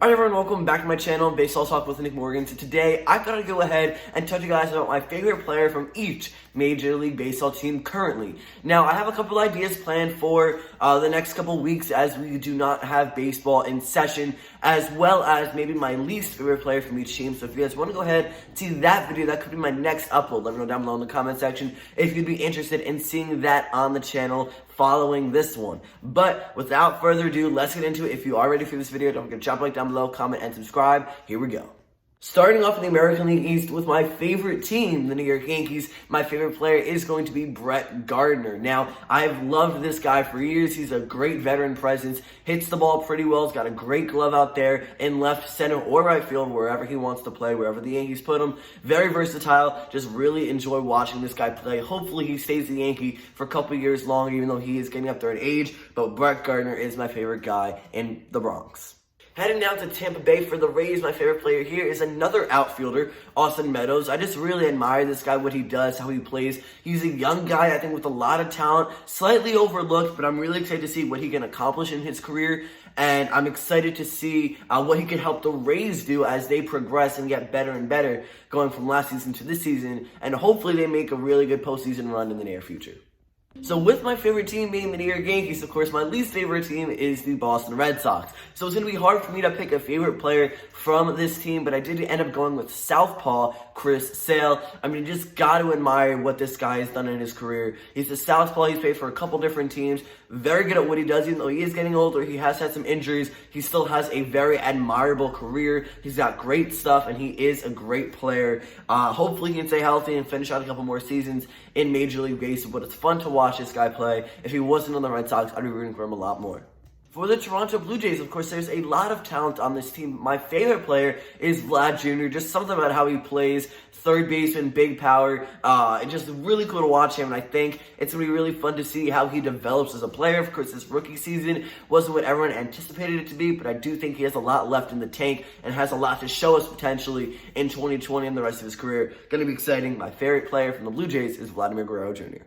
Alright everyone, welcome back to my channel, Baseball Talk with Nick Morgan. So today, I thought I'd go ahead and tell you guys about my favorite player from each Major League Baseball team currently. Now, I have a couple ideas planned for the next couple weeks as we do not have baseball in session, as well as maybe my least favorite player from each team. So if you guys want to go ahead and see that video, that could be my next upload. Let me know down below in the comment section if you'd be interested in seeing that on the channel following this one. But without further ado, let's get into it. If you are ready for this video, don't forget to drop a like down below, comment, and subscribe. Here we go. Starting off in the American League East with my favorite team, the New York Yankees, my favorite player is going to be Brett Gardner. Now, I've loved this guy for years. He's a great veteran presence, hits the ball pretty well, he's got a great glove out there in left, center, or right field, wherever he wants to play, wherever the Yankees put him. Very versatile. Just really enjoy watching this guy play. Hopefully, he stays a Yankee for a couple years longer, even though he is getting up there in age. But Brett Gardner is my favorite guy in the Bronx. Heading down to Tampa Bay for the Rays, my favorite player here is another outfielder, Austin Meadows. I just really admire this guy, what he does, how he plays. He's a young guy, I think, with a lot of talent, slightly overlooked, but I'm really excited to see what he can accomplish in his career. And I'm excited to see what he can help the Rays do as they progress and get better and better going from last season to this season. And hopefully they make a really good postseason run in the near future. So with my favorite team being the New York Yankees, of course, my least favorite team is the Boston Red Sox. So it's going to be hard for me to pick a favorite player from this team, but I did end up going with Southpaw Chris Sale. I mean, you just got to admire what this guy has done in his career. He's a Southpaw. He's played for a couple different teams. Very good at what he does, even though he is getting older. He has had some injuries. He still has a very admirable career. He's got great stuff, and he is a great player. Hopefully he can stay healthy and finish out a couple more seasons in Major League Baseball, but it's fun to watch this guy play. If he wasn't on the Red Sox, I'd be rooting for him a lot more. For the Toronto Blue Jays, of course, there's a lot of talent on this team. My favorite player is Vlad Jr. Just something about how he plays. Third baseman, big power. It's just really cool to watch him, and I think it's going to be really fun to see how he develops as a player. Of course, this rookie season wasn't what everyone anticipated it to be, but I do think he has a lot left in the tank and has a lot to show us potentially in 2020 and the rest of his career. Going to be exciting. My favorite player from the Blue Jays is Vladimir Guerrero Jr.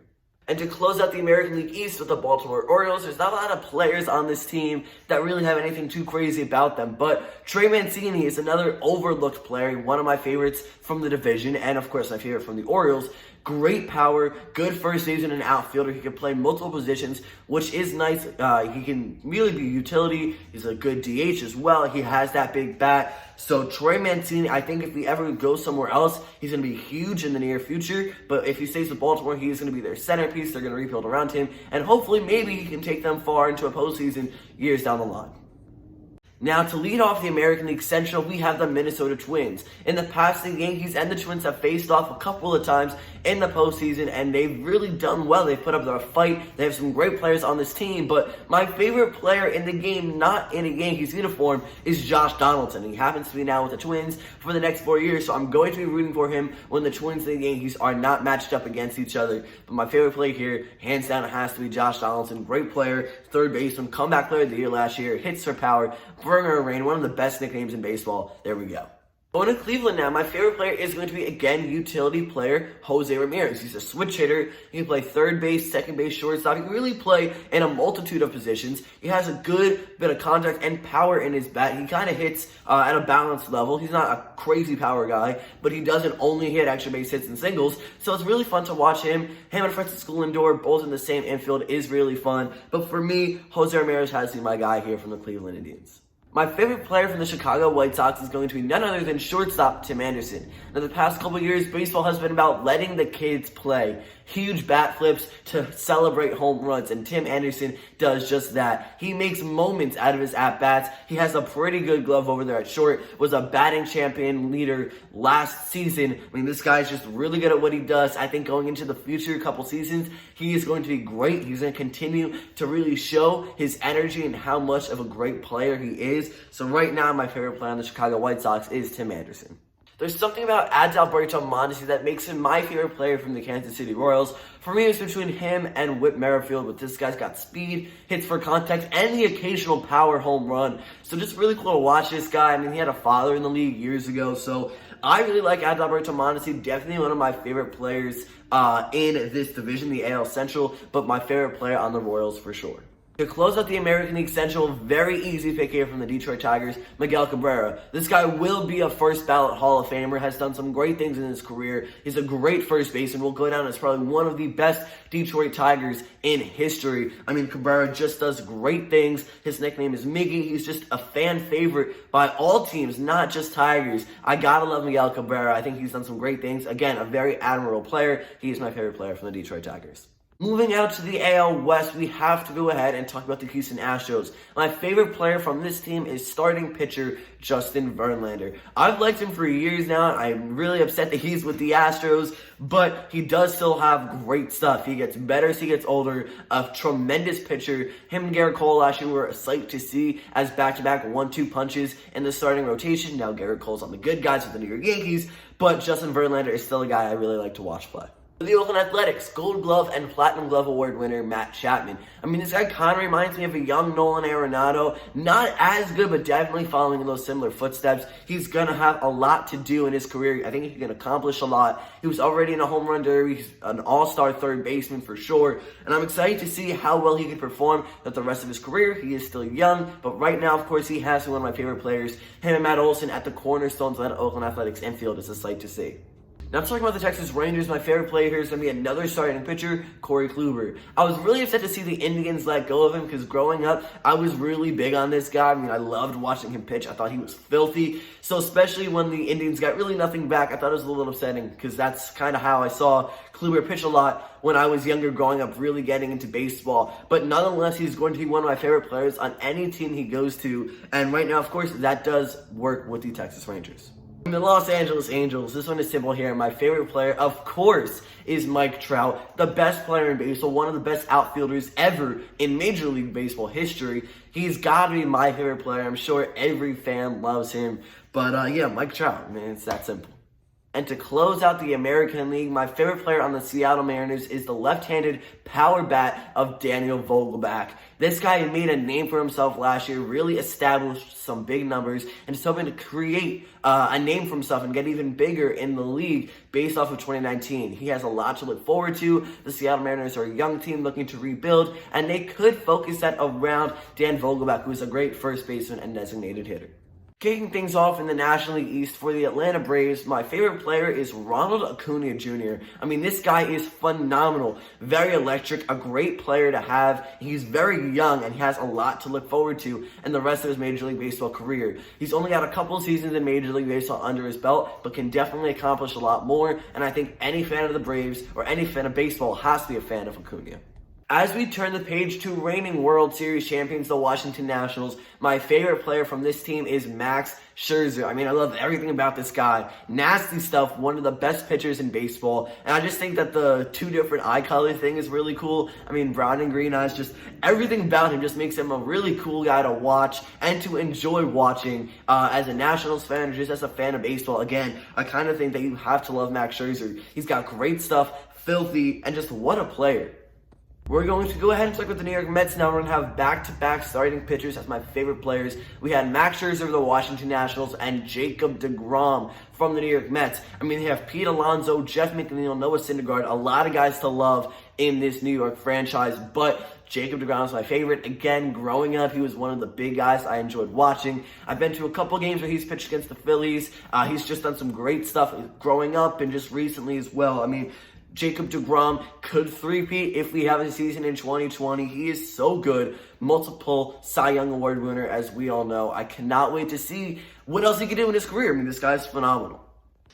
And to close out the American League East with the Baltimore Orioles, there's not a lot of players on this team that really have anything too crazy about them. But Trey Mancini is another overlooked player, one of my favorites from the division, and of course my favorite from the Orioles. Great power, good first baseman and outfielder. He can play multiple positions, which is nice. He can really be utility. He's a good DH as well. He has that big bat. So Trey Mancini, I think if he ever goes somewhere else, he's going to be huge in the near future. But if he stays with Baltimore, he's going to be their centerpiece. They're going to rebuild around him. And hopefully maybe he can take them far into a postseason years down the line. Now, to lead off the American League Central, we have the Minnesota Twins. In the past, the Yankees and the Twins have faced off a couple of times in the postseason, and they've really done well. They've put up their fight. They have some great players on this team, but my favorite player in the game, not in a Yankees uniform, is Josh Donaldson. He happens to be now with the Twins for the next 4 years, so I'm going to be rooting for him when the Twins and the Yankees are not matched up against each other. But my favorite player here, hands down, it has to be Josh Donaldson. Great player, third baseman, comeback player of the year last year, hits for power, Burner of Rain, one of the best nicknames in baseball. There we go. Going to Cleveland now, my favorite player is going to be, again, utility player Jose Ramirez. He's a switch hitter. He can play third base, second base, shortstop. He can really play in a multitude of positions. He has a good bit of contact and power in his bat. He kind of hits at a balanced level. He's not a crazy power guy, but he doesn't only hit extra base hits and singles. So it's really fun to watch him. Him and Francisco Lindor, both in the same infield, is really fun. But for me, Jose Ramirez has to be my guy here from the Cleveland Indians. My favorite player from the Chicago White Sox is going to be none other than shortstop Tim Anderson. Now, the past couple of years, baseball has been about letting the kids play. Huge bat flips to celebrate home runs, and Tim Anderson does just that. He makes moments out of his at-bats. He has a pretty good glove over there at short, was a batting champion leader last season. I mean, this guy's just really good at what he does. I think going into the future couple seasons, he is going to be great. He's going to continue to really show his energy and how much of a great player he is. So right now, my favorite player on the Chicago White Sox is Tim Anderson. There's something about Adalberto Mondesi that makes him my favorite player from the Kansas City Royals. For me, it's between him and Whit Merrifield, but this guy's got speed, hits for contact, and the occasional power home run. So just really cool to watch this guy. I mean, he had a father in the league years ago, so I really like Adalberto Mondesi. Definitely one of my favorite players in this division, the AL Central, but my favorite player on the Royals for sure. To close out the American League Central, very easy pick here from the Detroit Tigers, Miguel Cabrera. This guy will be a first ballot Hall of Famer, has done some great things in his career. He's a great first baseman, will go down as probably one of the best Detroit Tigers in history. I mean, Cabrera just does great things. His nickname is Miggy. He's just a fan favorite by all teams, not just Tigers. I gotta love Miguel Cabrera. I think he's done some great things. Again, a very admirable player. He is my favorite player from the Detroit Tigers. Moving out to the AL West, we have to go ahead and talk about the Houston Astros. My favorite player from this team is starting pitcher Justin Verlander. I've liked him for years now. I'm really upset that he's with the Astros, but he does still have great stuff. He gets better as he gets older. A tremendous pitcher. Him and Garrett Cole last year were a sight to see as back-to-back 1-2 punches in the starting rotation. Now Garrett Cole's on the good guys with the New York Yankees, but Justin Verlander is still a guy I really like to watch play. The Oakland Athletics, Gold Glove and Platinum Glove Award winner Matt Chapman. I mean, this guy kind of reminds me of a young Nolan Arenado. Not as good, but definitely following in those similar footsteps. He's going to have a lot to do in his career. I think he can accomplish a lot. He was already in a home run derby. He's an all-star third baseman for sure. And I'm excited to see how well he can perform throughout the rest of his career. He is still young, but right now, of course, he has one of my favorite players. Him and Matt Olson at the cornerstones of that Oakland Athletics infield is a sight to see. Now, I'm talking about the Texas Rangers. My favorite player here is going to be another starting pitcher, Corey Kluber. I was really upset to see the Indians let go of him because growing up, I was really big on this guy. I mean, I loved watching him pitch. I thought he was filthy. So especially when the Indians got really nothing back, I thought it was a little upsetting because that's kind of how I saw Kluber pitch a lot when I was younger growing up, really getting into baseball. But nonetheless, he's going to be one of my favorite players on any team he goes to. And right now, of course, that does work with the Texas Rangers. The Los Angeles Angels, this one is simple here. My favorite player, of course, is Mike Trout, the best player in baseball, one of the best outfielders ever in Major League Baseball history. He's got to be my favorite player. I'm sure every fan loves him. But yeah, Mike Trout, man, it's that simple. And to close out the American League, my favorite player on the Seattle Mariners is the left-handed power bat of Daniel Vogelbach. This guy made a name for himself last year, really established some big numbers, and is hoping to create a name for himself and get even bigger in the league based off of 2019. He has a lot to look forward to. The Seattle Mariners are a young team looking to rebuild, and they could focus that around Dan Vogelbach, who's a great first baseman and designated hitter. Kicking things off in the National League East for the Atlanta Braves, my favorite player is Ronald Acuna Jr. I mean, this guy is phenomenal, very electric, a great player to have. He's very young and he has a lot to look forward to in the rest of his Major League Baseball career. He's only got a couple seasons in Major League Baseball under his belt, but can definitely accomplish a lot more. And I think any fan of the Braves or any fan of baseball has to be a fan of Acuna. As we turn the page to reigning World Series champions, the Washington Nationals, my favorite player from this team is Max Scherzer. I mean, I love everything about this guy. Nasty stuff, one of the best pitchers in baseball. And I just think that the two different eye color thing is really cool. I mean, brown and green eyes, just everything about him just makes him a really cool guy to watch and to enjoy watching as a Nationals fan or just as a fan of baseball. Again, I kind of think that you have to love Max Scherzer. He's got great stuff, filthy, and just what a player. We're going to go ahead and talk with the New York Mets now. We're going to have back-to-back starting pitchers as my favorite players. We had Max Scherzer of the Washington Nationals and Jacob deGrom from the New York Mets. I mean, they have Pete Alonso, Jeff McNeil, Noah Syndergaard, a lot of guys to love in this New York franchise, but Jacob deGrom is my favorite. Again, growing up, he was one of the big guys I enjoyed watching. I've been to a couple games where he's pitched against the Phillies. He's just done some great stuff growing up and just recently as well. I mean, Jacob deGrom could three-peat if we have a season in 2020. He is so good. Multiple Cy Young Award winner, as we all know. I cannot wait to see what else he can do in his career. I mean, this guy's phenomenal.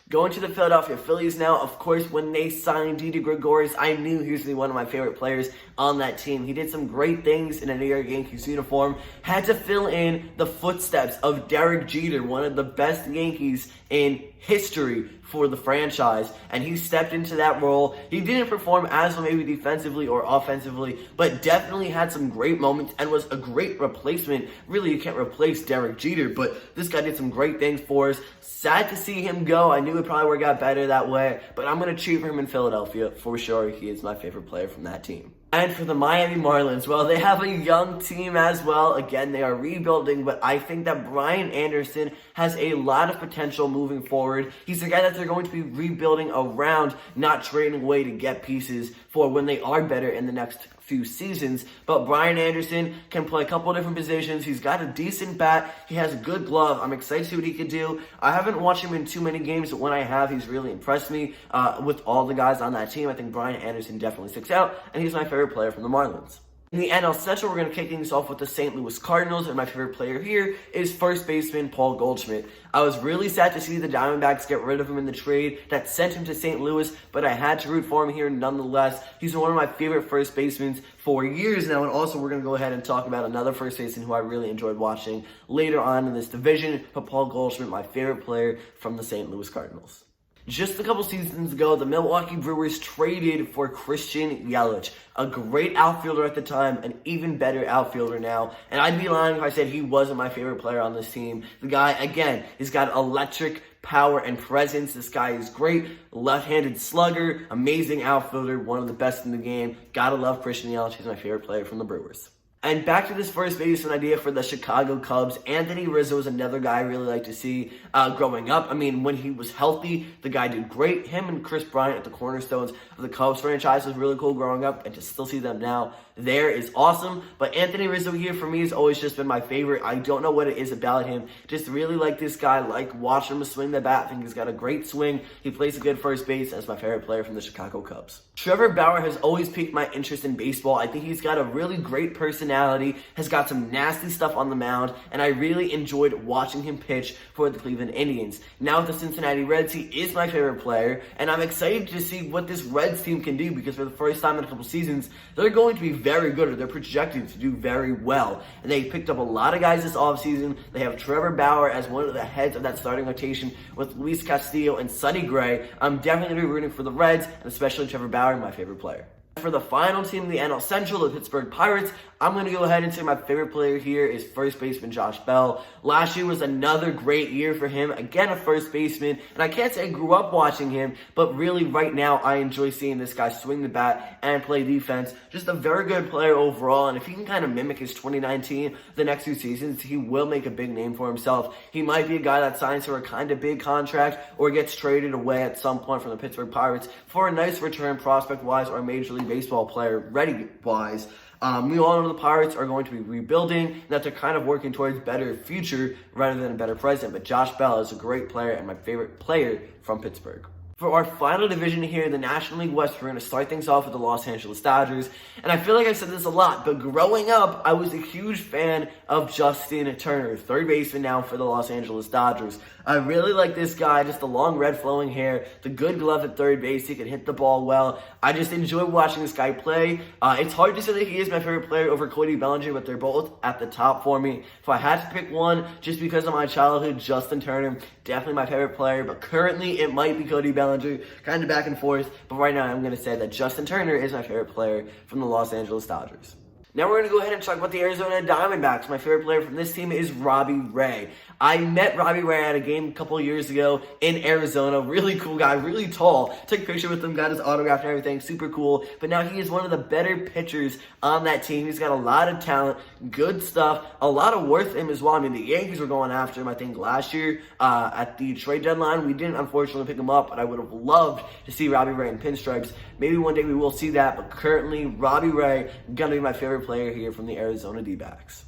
Going to the Philadelphia Phillies now, of course, when they signed Didi Gregorius, I knew he was going to be one of my favorite players on that team. He did some great things in a New York Yankees uniform, had to fill in the footsteps of Derek Jeter, one of the best Yankees in history for the franchise, and he stepped into that role. He didn't perform as well maybe defensively or offensively, but definitely had some great moments and was a great replacement. Really, you can't replace Derek Jeter, but this guy did some great things for us. Sad to see him go. I knew it probably would have got better that way, but I'm going to cheer for him in Philadelphia for sure. He is my favorite player from that team. And for the Miami Marlins, well, they have a young team as well. Again, they are rebuilding, but I think that Brian Anderson has a lot of potential moving forward. He's the guy that they're going to be rebuilding around, not trading away to get pieces for when they are better in the next few seasons, but Brian Anderson can play a couple different positions. He's got a decent bat. He has a good glove. I'm excited to see what he can do. I haven't watched him in too many games, but when I have, he's really impressed me with all the guys on that team. I think Brian Anderson definitely sticks out, and he's my favorite player from the Marlins. In the NL Central, we're going to kick things off with the St. Louis Cardinals, and my favorite player here is first baseman Paul Goldschmidt. I was really sad to see the Diamondbacks get rid of him in the trade that sent him to St. Louis, but I had to root for him here nonetheless. He's one of my favorite first basemen for years now, and also we're going to go ahead and talk about another first baseman who I really enjoyed watching later on in this division, but Paul Goldschmidt, my favorite player from the St. Louis Cardinals. Just a couple seasons ago, the Milwaukee Brewers traded for Christian Yelich, a great outfielder at the time, an even better outfielder now. And I'd be lying if I said he wasn't my favorite player on this team. The guy, again, he's got electric power and presence. This guy is great. Left-handed slugger, amazing outfielder, one of the best in the game. Gotta love Christian Yelich. He's my favorite player from the Brewers. And back to this first baseman idea for the Chicago Cubs. Anthony Rizzo is another guy I really like to see growing up. I mean, when he was healthy, the guy did great. Him and Chris Bryant at the cornerstones of the Cubs franchise was really cool growing up, and to still see them now there is awesome. But Anthony Rizzo here for me has always just been my favorite. I don't know what it is about him. Just really like this guy. Like watching him swing the bat. I think he's got a great swing. He plays a good first base. That's my favorite player from the Chicago Cubs. Trevor Bauer has always piqued my interest in baseball. I think he's got a really great personality, has got some nasty stuff on the mound, and I really enjoyed watching him pitch for the Cleveland Indians. Now with the Cincinnati Reds, he is my favorite player, and I'm excited to see what this Reds team can do, because for the first time in a couple seasons, they're going to be very good, or they're projected to do very well. And they picked up a lot of guys this offseason. They have Trevor Bauer as one of the heads of that starting rotation with Luis Castillo and Sonny Gray. I'm definitely going to be rooting for the Reds, and especially Trevor Bauer, my favorite player. For the final team in the NL Central, the Pittsburgh Pirates, I'm going to go ahead and say my favorite player here is first baseman Josh Bell. Last year was another great year for him. Again, a first baseman. And I can't say I grew up watching him, but really right now I enjoy seeing this guy swing the bat and play defense. Just a very good player overall. And if he can kind of mimic his 2019, the next few seasons, he will make a big name for himself. He might be a guy that signs for a kind of big contract or gets traded away at some point from the Pittsburgh Pirates for a nice return prospect-wise or Major League Baseball player ready-wise. We all know the Pirates are going to be rebuilding, that they're kind of working towards better future rather than a better present. But Josh Bell is a great player and my favorite player from Pittsburgh. For our final division here, the National League West, we're going to start things off with the Los Angeles Dodgers. And I feel like I've said this a lot, but growing up, I was a huge fan of Justin Turner, third baseman now for the Los Angeles Dodgers. I really like this guy, just the long red flowing hair, the good glove at third base, he can hit the ball well. I just enjoy watching this guy play. It's hard to say that he is my favorite player over Cody Bellinger, but they're both at the top for me. If I had to pick one, just because of my childhood, Justin Turner, definitely my favorite player, but currently it might be Cody Bellinger, kind of back and forth, but right now I'm going to say that Justin Turner is my favorite player from the Los Angeles Dodgers. Now we're going to go ahead and talk about the Arizona Diamondbacks. My favorite player from this team is Robbie Ray. I met Robbie Ray at a game a couple of years ago in Arizona. Really cool guy, really tall. Took a picture with him, got his autograph and everything. Super cool. But now he is one of the better pitchers on that team. He's got a lot of talent, good stuff, a lot of worth in him as well. I mean, the Yankees were going after him, I think, last year at the trade deadline. We didn't, unfortunately, pick him up, but I would have loved to see Robbie Ray in pinstripes. Maybe one day we will see that, but currently, Robbie Ray going to be my favorite player here from the Arizona D-backs.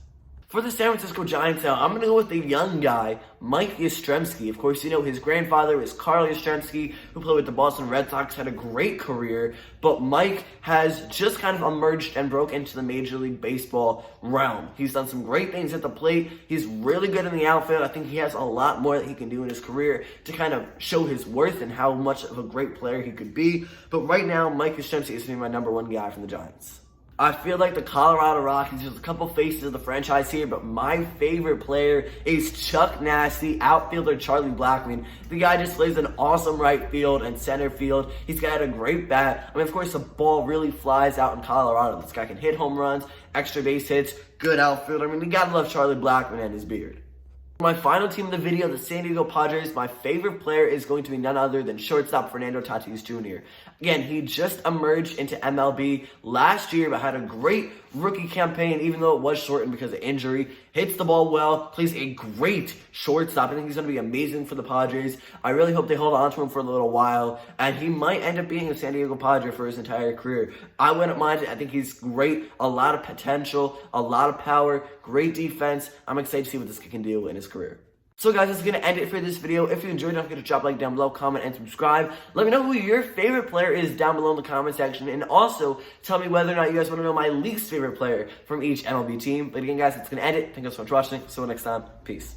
For the San Francisco Giants now, I'm going to go with the young guy, Mike Yastrzemski. Of course, you know his grandfather is Carl Yastrzemski, who played with the Boston Red Sox, had a great career. But Mike has just kind of emerged and broke into the Major League Baseball realm. He's done some great things at the plate. He's really good in the outfield. I think he has a lot more that he can do in his career to kind of show his worth and how much of a great player he could be. But right now, Mike Yastrzemski is my number one guy from the Giants. I feel like the Colorado Rockies, there's a couple faces of the franchise here, but my favorite player is Chuck Nasty, outfielder Charlie Blackmon. The guy just plays an awesome right field and center field. He's got a great bat. I mean, of course, the ball really flies out in Colorado. This guy can hit home runs, extra base hits, good outfielder. I mean, you gotta love Charlie Blackmon and his beard. My final team in the video, the San Diego Padres, my favorite player is going to be none other than shortstop Fernando Tatis Jr. Again, he just emerged into MLB last year, but had a great rookie campaign, even though it was shortened because of injury. Hits the ball well, plays a great shortstop. I think he's going to be amazing for the Padres. I really hope they hold on to him for a little while, and he might end up being a San Diego Padre for his entire career. I wouldn't mind it. I think he's great, a lot of potential, a lot of power, great defense. I'm excited to see what this kid can do in his career. So guys, that's going to end it for this video. If you enjoyed, don't forget to drop a like down below, comment, and subscribe. Let me know who your favorite player is down below in the comment section. And also, tell me whether or not you guys want to know my least favorite player from each MLB team. But again, guys, that's going to end it. Thank you so much for watching. See you next time. Peace.